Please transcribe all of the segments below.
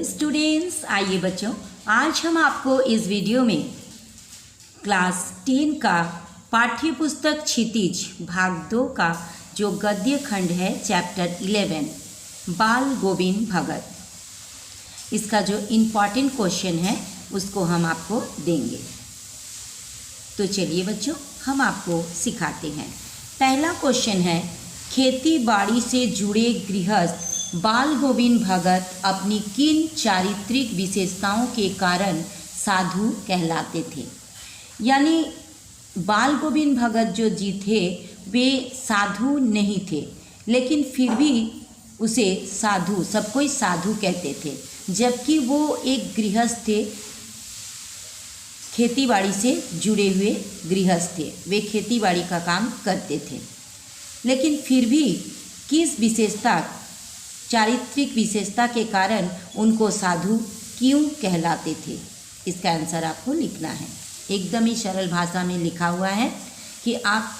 Students, आइए बच्चों, आज हम आपको इस वीडियो में क्लास 10 का पाठ्य पुस्तक क्षितिज भाग 2 का जो गद्य खंड है चैप्टर 11 बाल गोविंद भगत, इसका जो इम्पॉर्टेंट क्वेश्चन है उसको हम आपको देंगे। तो चलिए बच्चों, हम आपको सिखाते हैं। पहला क्वेश्चन है, खेती बाड़ी से जुड़े गृहस्थ बाल गोविंद भगत अपनी किन चारित्रिक विशेषताओं के कारण साधु कहलाते थे। यानी बाल गोविंद भगत जो जी थे वे साधु नहीं थे, लेकिन फिर भी उसे साधु, सब कोई साधु कहते थे, जबकि वो एक गृहस्थ थे, खेतीबाड़ी से जुड़े हुए गृहस्थ थे। वे खेतीबाड़ी का काम करते थे, लेकिन फिर भी किस विशेषता, चारित्रिक विशेषता के कारण उनको साधु क्यों कहलाते थे, इसका आंसर आपको लिखना है। एकदम ही सरल भाषा में लिखा हुआ है कि आप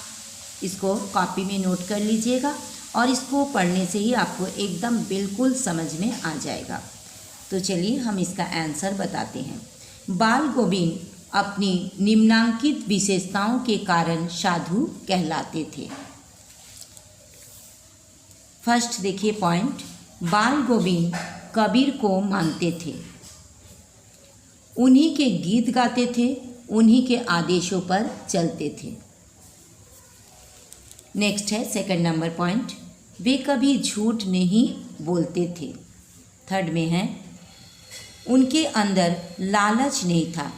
इसको कॉपी में नोट कर लीजिएगा और इसको पढ़ने से ही आपको एकदम बिल्कुल समझ में आ जाएगा। तो चलिए हम इसका आंसर बताते हैं। बाल गोविंद अपनी निम्नांकित विशेषताओं के कारण साधु कहलाते थे। फर्स्ट देखिए पॉइंट, बाल गोविंद कबीर को मानते थे, उन्हीं के गीत गाते थे, उन्हीं के आदेशों पर चलते थे। नेक्स्ट है सेकंड नंबर पॉइंट, वे कभी झूठ नहीं बोलते थे। थर्ड में है, उनके अंदर लालच नहीं था,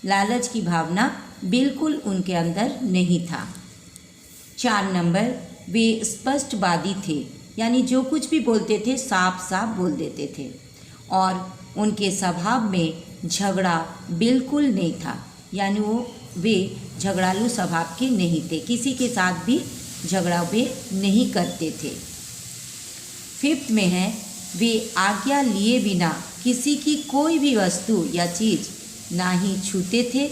लालच की भावना बिल्कुल उनके अंदर नहीं था। 4 नंबर, वे स्पष्टवादी थे, यानी जो कुछ भी बोलते थे साफ साफ बोल देते थे, और उनके स्वभाव में झगड़ा बिल्कुल नहीं था, यानी वे झगड़ालू स्वभाव के नहीं थे, किसी के साथ भी झगड़ा वे नहीं करते थे। 5th में है, वे आज्ञा लिए बिना किसी की कोई भी वस्तु या चीज़ ना ही छूते थे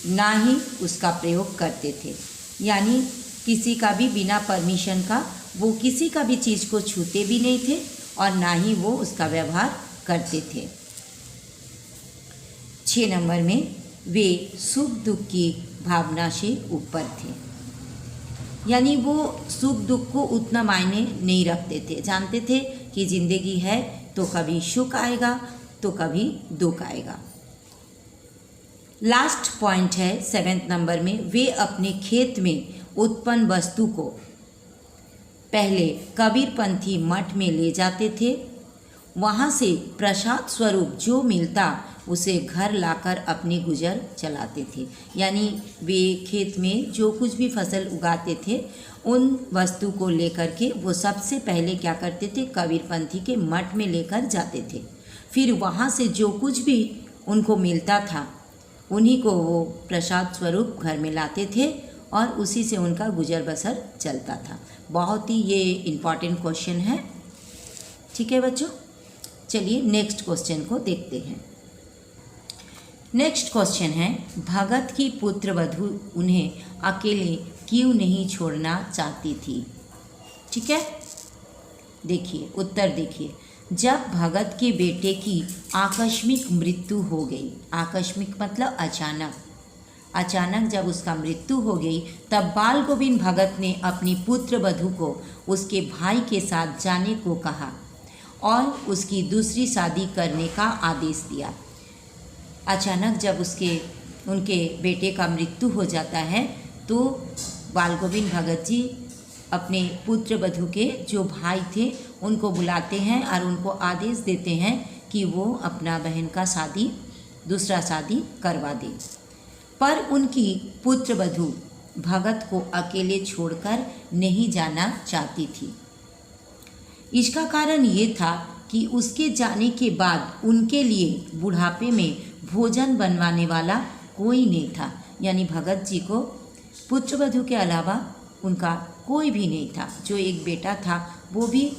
ना ही उसका प्रयोग करते थे, यानी किसी का भी बिना परमिशन का वो किसी का भी चीज़ को छूते भी नहीं थे और ना ही वो उसका व्यवहार करते थे। 6 नंबर में, वे सुख दुख की भावना से ऊपर थे, यानी वो सुख दुख को उतना मायने नहीं रखते थे, जानते थे कि ज़िंदगी है तो कभी सुख आएगा तो कभी दुख आएगा। लास्ट पॉइंट है 7th नंबर में, वे अपने खेत में उत्पन्न वस्तु को पहले कबीरपंथी मठ में ले जाते थे, वहाँ से प्रसाद स्वरूप जो मिलता उसे घर लाकर अपनी गुजर चलाते थे। यानी वे खेत में जो कुछ भी फसल उगाते थे उन वस्तु को लेकर के वो सबसे पहले क्या करते थे, कबीरपंथी के मठ में लेकर जाते थे, फिर वहाँ से जो कुछ भी उनको मिलता था उन्हीं को वो प्रसाद स्वरूप घर में लाते थे और उसी से उनका गुजर बसर चलता था। बहुत ही ये इम्पॉर्टेंट क्वेश्चन है, ठीक है बच्चों। चलिए नेक्स्ट क्वेश्चन को देखते हैं। नेक्स्ट क्वेश्चन है, भगत की पुत्र वधू उन्हें अकेले क्यों नहीं छोड़ना चाहती थी। ठीक है, देखिए उत्तर देखिए, जब भगत के बेटे की आकस्मिक मृत्यु हो गई, आकस्मिक मतलब अचानक जब उसका मृत्यु हो गई, तब बाल गोविंद भगत ने अपनी पुत्र वधू को उसके भाई के साथ जाने को कहा और उसकी दूसरी शादी करने का आदेश दिया। अचानक जब उनके बेटे का मृत्यु हो जाता है तो बाल गोविंद भगत जी अपने पुत्र वधू के जो भाई थे उनको बुलाते हैं और उनको आदेश देते हैं कि वो अपना बहन का दूसरा शादी करवा दे, पर उनकी पुत्र वधू भगत को अकेले छोड़कर नहीं जाना चाहती थी। इसका कारण ये था कि उसके जाने के बाद उनके लिए बुढ़ापे में भोजन बनवाने वाला कोई नहीं था, यानी भगत जी को पुत्र वधू के अलावा उनका कोई भी नहीं था। जो एक बेटा था वो भी,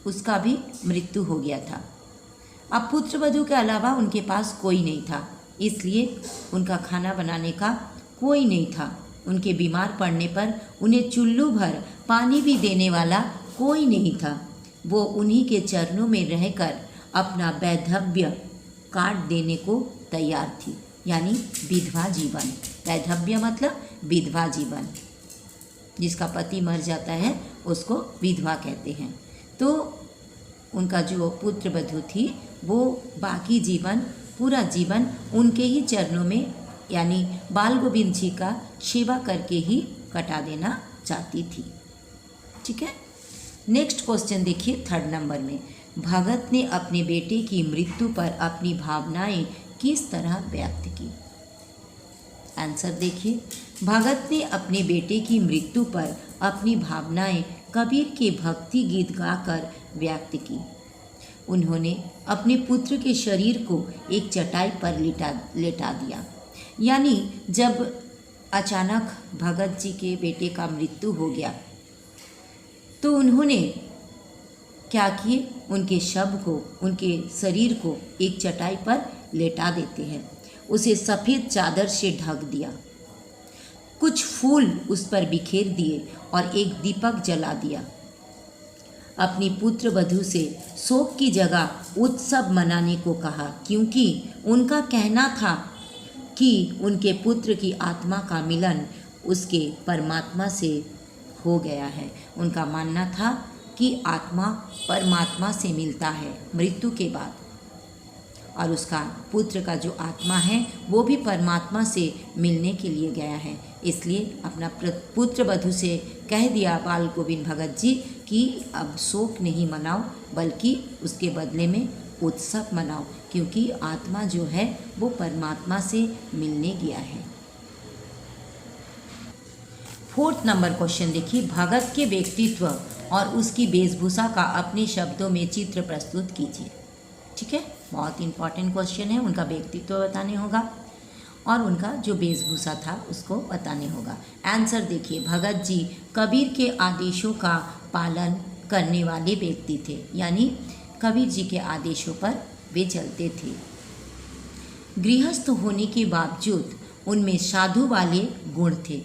उसका भी मृत्यु हो गया था। अब पुत्र वधू के अलावा उनके पास कोई नहीं था, इसलिए उनका खाना बनाने का कोई नहीं था। उनके बीमार पड़ने पर उन्हें चुल्लू भर पानी भी देने वाला कोई नहीं था। वो उन्हीं के चरणों में रहकर अपना वैधव्य काट देने को तैयार थी, यानी विधवा जीवन। वैधव्य मतलब विधवा जीवन, जिसका पति मर जाता है उसको विधवा कहते हैं। तो उनका जो पुत्र वधू थी वो बाकी जीवन, पूरा जीवन उनके ही चरणों में यानी बाल गोविंद जी का सेवा करके ही कटा देना चाहती थी। ठीक है, नेक्स्ट क्वेश्चन देखिए 3rd नंबर में। भगत ने अपने बेटे की मृत्यु पर अपनी भावनाएं किस तरह व्यक्त की? आंसर देखिए, भगत ने अपने बेटे की मृत्यु पर अपनी भावनाएं कबीर के भक्ति गीत गाकर व्यक्त की। उन्होंने अपने पुत्र के शरीर को एक चटाई पर लेटा दिया। यानी जब अचानक भगत जी के बेटे का मृत्यु हो गया तो उन्होंने क्या किए, उनके शव को, उनके शरीर को एक चटाई पर लेटा देते हैं, उसे सफ़ेद चादर से ढक दिया, कुछ फूल उस पर बिखेर दिए और एक दीपक जला दिया। अपनी पुत्र वधू से शोक की जगह उत्सव मनाने को कहा, क्योंकि उनका कहना था कि उनके पुत्र की आत्मा का मिलन उसके परमात्मा से हो गया है। उनका मानना था कि आत्मा परमात्मा से मिलता है मृत्यु के बाद, और उसका पुत्र का जो आत्मा है वो भी परमात्मा से मिलने के लिए गया है। इसलिए अपना पुत्र वधू से कह दिया बाल गोविंद भगत जी कि अब शोक नहीं मनाओ, बल्कि उसके बदले में उत्सव मनाओ, क्योंकि आत्मा जो है वो परमात्मा से मिलने गया है। 4th नंबर क्वेश्चन देखिए, भगत के व्यक्तित्व और उसकी वेशभूषा का अपने शब्दों में चित्र प्रस्तुत कीजिए। ठीक है, बहुत इंपॉर्टेंट क्वेश्चन है। उनका व्यक्तित्व बताने होगा और उनका जो वेशभूषा था उसको बताने होगा। आंसर देखिए, भगत जी कबीर के आदेशों का पालन करने वाले व्यक्ति थे, यानी कबीर जी के आदेशों पर वे चलते थे। गृहस्थ होने के बावजूद उनमें साधु वाले गुण थे।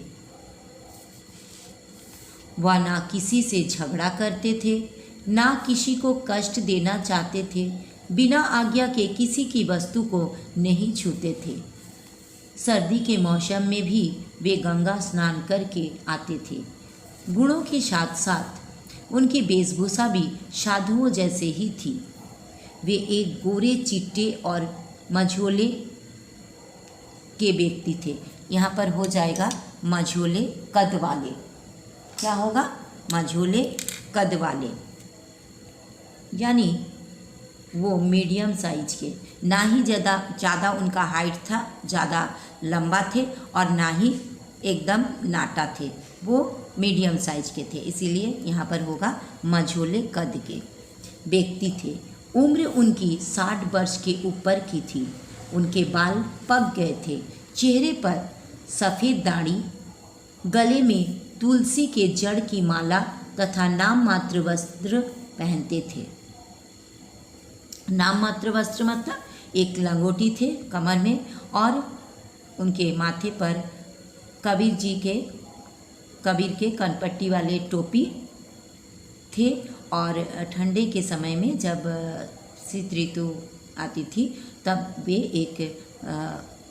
वह ना किसी से झगड़ा करते थे, ना किसी को कष्ट देना चाहते थे, बिना आज्ञा के किसी की वस्तु को नहीं छूते थे। सर्दी के मौसम में भी वे गंगा स्नान करके आते थे। गुणों के साथ साथ उनकी वेशभूषा भी साधुओं जैसे ही थी। वे एक गोरे चिट्टे और मझोले के व्यक्ति थे। यहाँ पर हो जाएगा मझोले कद वाले। क्या होगा? मझोले कद वाले, यानी वो मीडियम साइज के, ना ही ज़्यादा उनका हाइट था, ज़्यादा लंबा थे, और ना ही एकदम नाटा थे, वो मीडियम साइज के थे। इसीलिए यहाँ पर होगा मझोले कद के व्यक्ति थे। उम्र उनकी 60 वर्ष के ऊपर की थी। उनके बाल पक गए थे, चेहरे पर सफ़ेद दाढ़ी, गले में तुलसी के जड़ की माला तथा नाम मात्र वस्त्र पहनते थे। नाम मात्र वस्त्र मतलब एक लंगोटी थे कमर में, और उनके माथे पर कबीर के कनपट्टी वाले टोपी थे। और ठंडे के समय में जब शीत ऋतु आती थी तब वे एक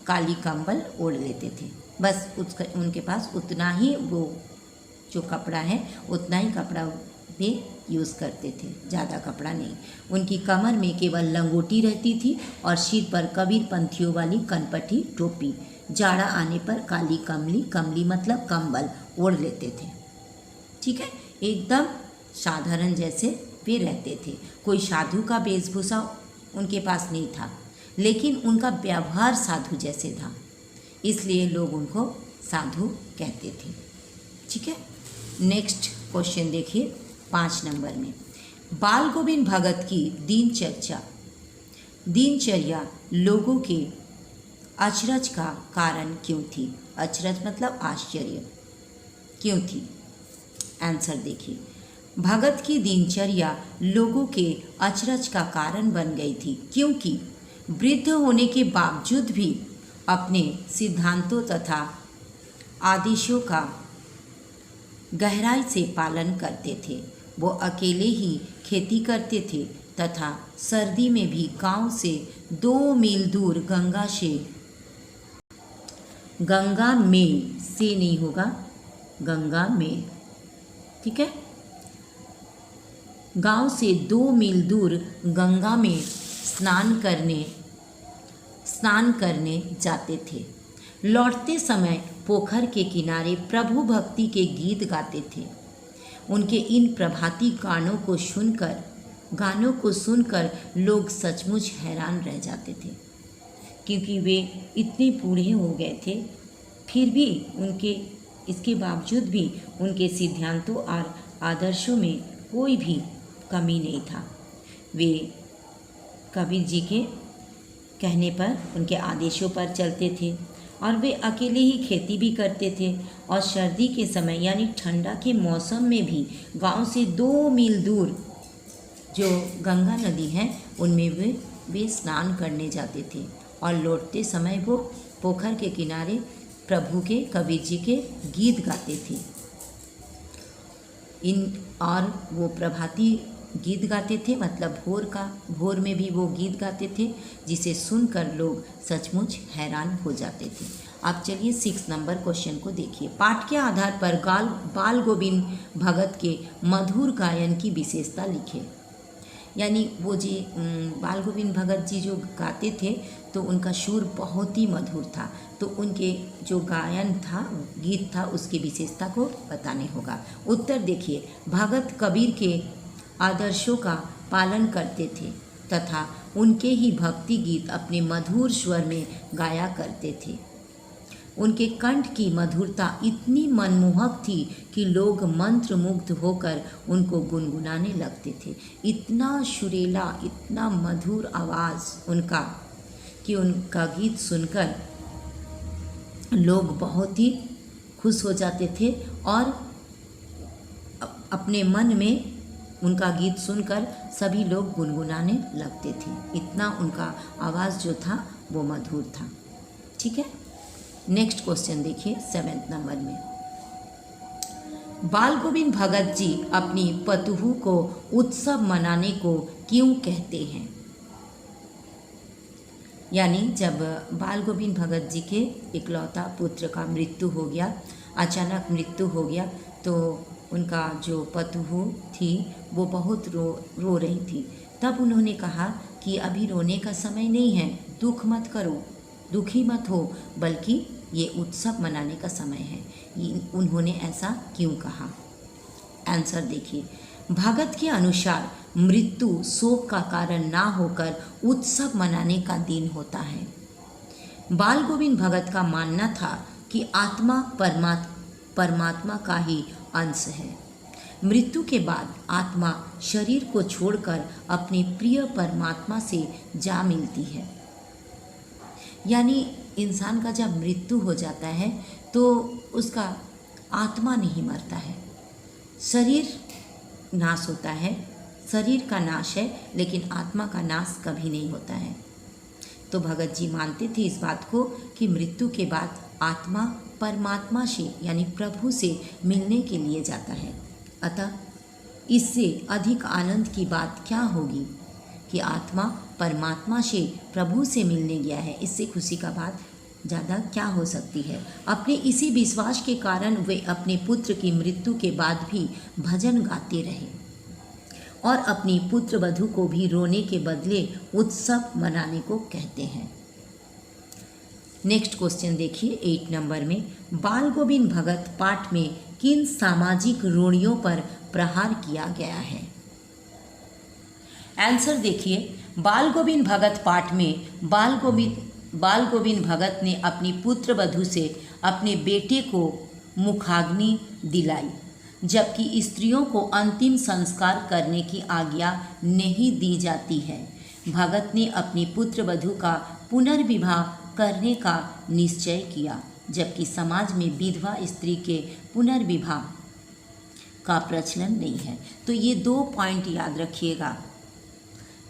काली कंबल ओढ़ लेते थे। बस उनके पास उतना ही वो जो कपड़ा है उतना ही कपड़ा वे यूज़ करते थे, ज़्यादा कपड़ा नहीं। उनकी कमर में केवल लंगोटी रहती थी और सिर पर कबीर पंथियों वाली कनपटी टोपी। जाड़ा आने पर काली कमली मतलब कंबल ओढ़ लेते थे। ठीक है, एकदम साधारण जैसे वे रहते थे। कोई साधु का वेशभूषा उनके पास नहीं था, लेकिन उनका व्यवहार साधु जैसे था, इसलिए लोग उनको साधु कहते थे। ठीक है, नेक्स्ट क्वेश्चन देखिए 5 नंबर में। बाल गोविंद भगत की दिनचर्या लोगों के अचरज का कारण क्यों थी? अचरज मतलब आश्चर्य, क्यों थी? आंसर देखिए, भगत की दिनचर्या लोगों के अचरज का कारण बन गई थी, क्योंकि वृद्ध होने के बावजूद भी अपने सिद्धांतों तथा आदेशों का गहराई से पालन करते थे। वो अकेले ही खेती करते थे तथा सर्दी में भी गांव से 2 मील दूर गंगा में से नहीं होगा, गंगा में, ठीक है, गांव से 2 मील दूर गंगा में स्नान करने जाते थे। लौटते समय पोखर के किनारे प्रभु भक्ति के गीत गाते थे। उनके इन प्रभाती गानों को सुनकर लोग सचमुच हैरान रह जाते थे, क्योंकि वे इतने बूढ़े हो गए थे, फिर भी इसके बावजूद भी उनके सिद्धांतों और आदर्शों में कोई भी कमी नहीं था। वे कबीर जी के कहने पर, उनके आदेशों पर चलते थे और वे अकेले ही खेती भी करते थे। और सर्दी के समय यानी ठंडा के मौसम में भी गांव से 2 मील दूर जो गंगा नदी है उनमें वे स्नान करने जाते थे और लौटते समय वो पोखर के किनारे प्रभु के, कबीर जी के गीत गाते थे। और वो प्रभाती गीत गाते थे, मतलब भोर में भी वो गीत गाते थे, जिसे सुनकर लोग सचमुच हैरान हो जाते थे। अब चलिए 6 नंबर क्वेश्चन को देखिए। पाठ के आधार पर बाल गोविंद भगत के मधुर गायन की विशेषता लिखे। यानी वो जी बाल गोविंद भगत जी जो गाते थे तो उनका सुर बहुत ही मधुर था, तो उनके जो गायन था, गीत था, उसकी विशेषता को बताने होगा। उत्तर देखिए, भगत कबीर के आदर्शों का पालन करते थे तथा उनके ही भक्ति गीत अपने मधुर स्वर में गाया करते थे। उनके कंठ की मधुरता इतनी मनमोहक थी कि लोग मंत्रमुग्ध होकर उनको गुनगुनाने लगते थे। इतना सुरीला, इतना मधुर आवाज़ उनका कि उनका गीत सुनकर लोग बहुत ही खुश हो जाते थे और अपने मन में उनका गीत सुनकर सभी लोग गुनगुनाने लगते थे। इतना उनका आवाज़ जो था वो मधुर था। ठीक है, नेक्स्ट क्वेश्चन देखिए 7 नंबर में। बाल गोविंद भगत जी अपनी पतोहू को उत्सव मनाने को क्यों कहते हैं? यानी जब बाल गोविंद भगत जी के इकलौता पुत्र का मृत्यु हो गया, अचानक मृत्यु हो गया, तो उनका जो पतोहू थी वो बहुत रो रही थी। तब उन्होंने कहा कि अभी रोने का समय नहीं है, दुख मत करो, दुखी मत हो, बल्कि ये उत्सव मनाने का समय है। उन्होंने ऐसा क्यों कहा? आंसर देखिए, भगत के अनुसार मृत्यु शोक का कारण ना होकर उत्सव मनाने का दिन होता है। बाल गोविंद भगत का मानना था कि आत्मा परमात्मा का ही अंश है। मृत्यु के बाद आत्मा शरीर को छोड़कर अपने प्रिय परमात्मा से जा मिलती है। यानी इंसान का जब मृत्यु हो जाता है तो उसका आत्मा नहीं मरता है, शरीर नाश होता है, शरीर का नाश है, लेकिन आत्मा का नाश कभी नहीं होता है। तो भगत जी मानते थे इस बात को कि मृत्यु के बाद आत्मा परमात्मा से यानी प्रभु से मिलने के लिए जाता है। अतः इससे अधिक आनंद की बात क्या होगी कि आत्मा परमात्मा से, प्रभु से मिलने गया है। इससे खुशी का बात ज़्यादा क्या हो सकती है। अपने इसी विश्वास के कारण वे अपने पुत्र की मृत्यु के बाद भी भजन गाते रहे और अपनी पुत्र वधू को भी रोने के बदले उत्सव मनाने को कहते हैं। नेक्स्ट क्वेश्चन देखिए 8 नंबर में। बाल गोविंद भगत पाठ में किन सामाजिक रूढ़ियों पर प्रहार किया गया है? आंसर देखिए, बाल गोविंद भगत पाठ में बाल गोविंद भगत ने अपनी पुत्र वधू से अपने बेटे को मुखाग्नि दिलाई, जबकि स्त्रियों को अंतिम संस्कार करने की आज्ञा नहीं दी जाती है। भगत ने अपनी पुत्र वधू का पुनर्विवाह करने का निश्चय किया, जबकि समाज में विधवा स्त्री के पुनर्विवाह का प्रचलन नहीं है। तो ये 2 पॉइंट याद रखिएगा।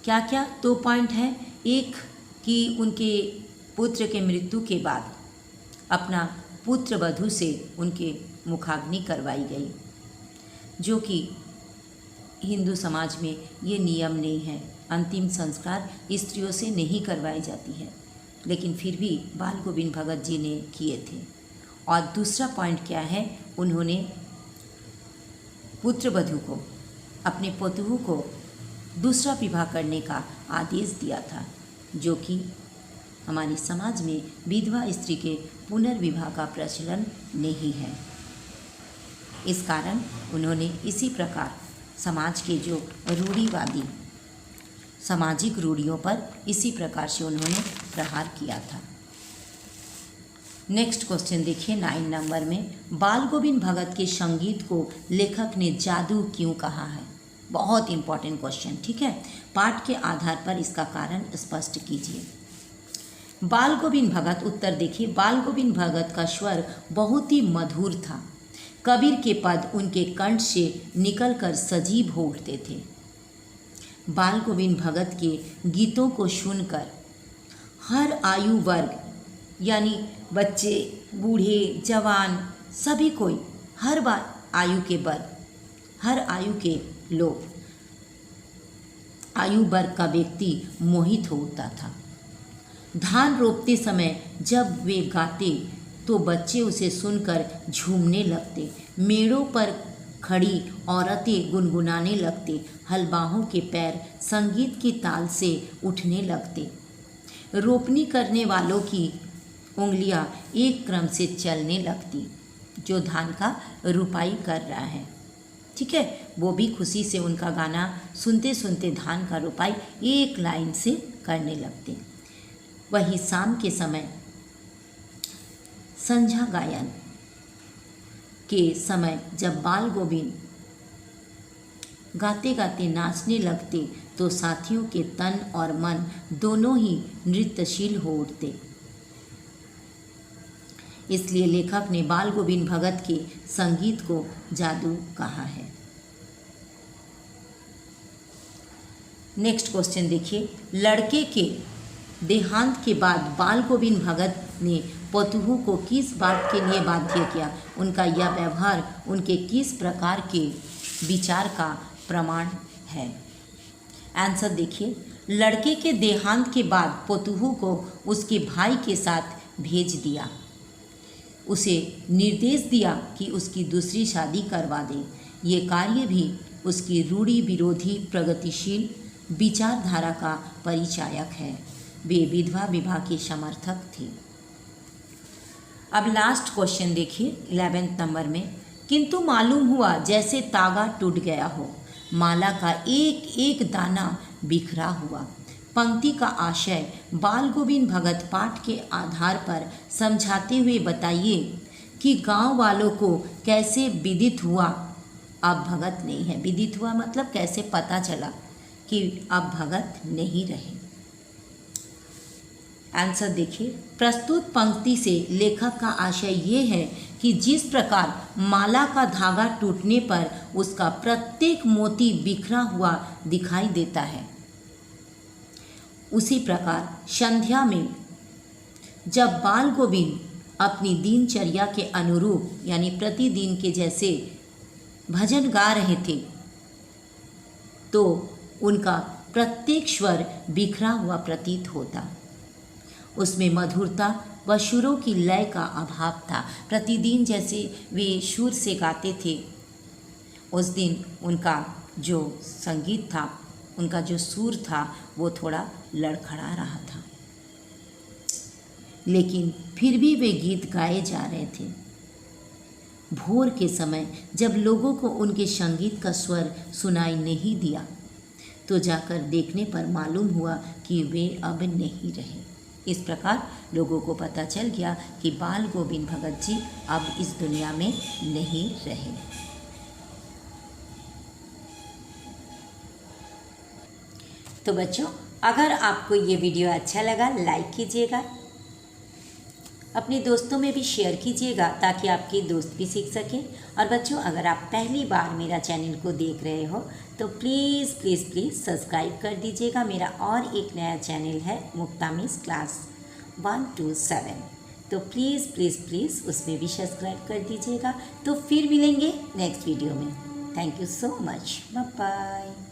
क्या क्या 2 पॉइंट है? एक कि उनके पुत्र के मृत्यु के बाद अपना पुत्र वधू से उनके मुखाग्नि करवाई गई, जो कि हिंदू समाज में ये नियम नहीं है अंतिम संस्कार स्त्रियों से नहीं करवाई जाती है, लेकिन फिर भी बाल गोविंद भगत जी ने किए थे। और दूसरा पॉइंट क्या है, उन्होंने पुत्रवधू को, अपने पतोहू को दूसरा विवाह करने का आदेश दिया था, जो कि हमारे समाज में विधवा स्त्री के पुनर्विवाह का प्रचलन नहीं है। इस कारण उन्होंने इसी प्रकार समाज के जो रूढ़िवादी सामाजिक रूढ़ियों पर इसी प्रकार से उन्होंने प्रहार किया था। नेक्स्ट क्वेश्चन देखिए 9 नंबर में, बाल गोविंद भगत के संगीत को लेखक ने जादू क्यों कहा है? बहुत इंपॉर्टेंट क्वेश्चन, ठीक है। पाठ के आधार पर इसका कारण स्पष्ट कीजिए। बाल गोविंद भगत, उत्तर देखिए, बाल गोविंद भगत का स्वर बहुत ही मधुर था। कबीर के पद उनके कंठ से निकलकर सजीव हो उठते थे। बाल गोविंद भगत के गीतों को सुनकर हर आयु वर्ग, यानी बच्चे, बूढ़े, जवान, सभी कोई, हर आयु के वर्ग, हर आयु के लोग, आयु वर्ग का व्यक्ति मोहित हो उठता था। धान रोपते समय जब वे गाते तो बच्चे उसे सुनकर झूमने लगते। मेड़ों पर खड़ी औरतें गुनगुनाने लगते। हलवाहों के पैर संगीत की ताल से उठने लगते। रोपनी करने वालों की उंगलियां एक क्रम से चलने लगती। जो धान का रुपाई कर रहा है, ठीक है, वो भी खुशी से उनका गाना सुनते सुनते धान का रुपाई एक लाइन से करने लगते। वही शाम के समय संध्या गायन के समय जब बाल गोविंद गाते गाते नाचने लगते तो साथियों के तन और मन दोनों ही नृत्यशील हो उठते। इसलिए लेखक ने बाल गोविंद भगत के संगीत को जादू कहा है। नेक्स्ट क्वेश्चन देखिए, लड़के के देहांत के बाद बाल गोविंद भगत ने पतोहू को किस बात के लिए बाध्य किया? उनका यह व्यवहार उनके किस प्रकार के विचार का प्रमाण है? आंसर देखिए, लड़के के देहांत के बाद पतोहू को उसके भाई के साथ भेज दिया। उसे निर्देश दिया कि उसकी दूसरी शादी करवा दे। ये कार्य भी उसकी रूढ़ि विरोधी प्रगतिशील विचारधारा का परिचायक है। वे विधवा विवाह के समर्थक थे। अब लास्ट क्वेश्चन देखिए 11 नंबर में, किंतु मालूम हुआ जैसे तागा टूट गया हो, माला का एक एक दाना बिखरा हुआ। पंक्ति का आशय बाल गोविंद भगत पाठ के आधार पर समझाते हुए बताइए कि गांव वालों को कैसे विदित हुआ अब भगत नहीं है। विदित हुआ मतलब कैसे पता चला कि अब भगत नहीं रहे। आंसर देखिए, प्रस्तुत पंक्ति से लेखक का आशय ये है कि जिस प्रकार माला का धागा टूटने पर उसका प्रत्येक मोती बिखरा हुआ दिखाई देता है, उसी प्रकार संध्या में जब बाल गोविंद अपनी दिनचर्या के अनुरूप यानी प्रतिदिन के जैसे भजन गा रहे थे तो उनका प्रत्येक स्वर बिखरा हुआ प्रतीत होता। उसमें मधुरता व सुरों की लय का अभाव था। प्रतिदिन जैसे वे सुर से गाते थे, उस दिन उनका जो संगीत था, उनका जो सुर था, वो थोड़ा लड़खड़ा रहा था, लेकिन फिर भी वे गीत गाए जा रहे थे। भोर के समय जब लोगों को उनके संगीत का स्वर सुनाई नहीं दिया तो जाकर देखने पर मालूम हुआ कि वे अब नहीं रहे। इस प्रकार लोगों को पता चल गया कि बाल गोविंद भगत जी अब इस दुनिया में नहीं रहे। तो बच्चों, अगर आपको ये वीडियो अच्छा लगा लाइक कीजिएगा, अपने दोस्तों में भी शेयर कीजिएगा ताकि आपके दोस्त भी सीख सकें। और बच्चों, अगर आप पहली बार मेरा चैनल को देख रहे हो तो प्लीज़ प्लीज़ प्लीज़ सब्सक्राइब कर दीजिएगा। मेरा और एक नया चैनल है मुक्ता मिस क्लास 1 to 7, तो प्लीज़ प्लीज़ प्लीज़ उसमें भी सब्सक्राइब कर दीजिएगा। तो फिर मिलेंगे नेक्स्ट वीडियो में। Thank you so much, bye bye.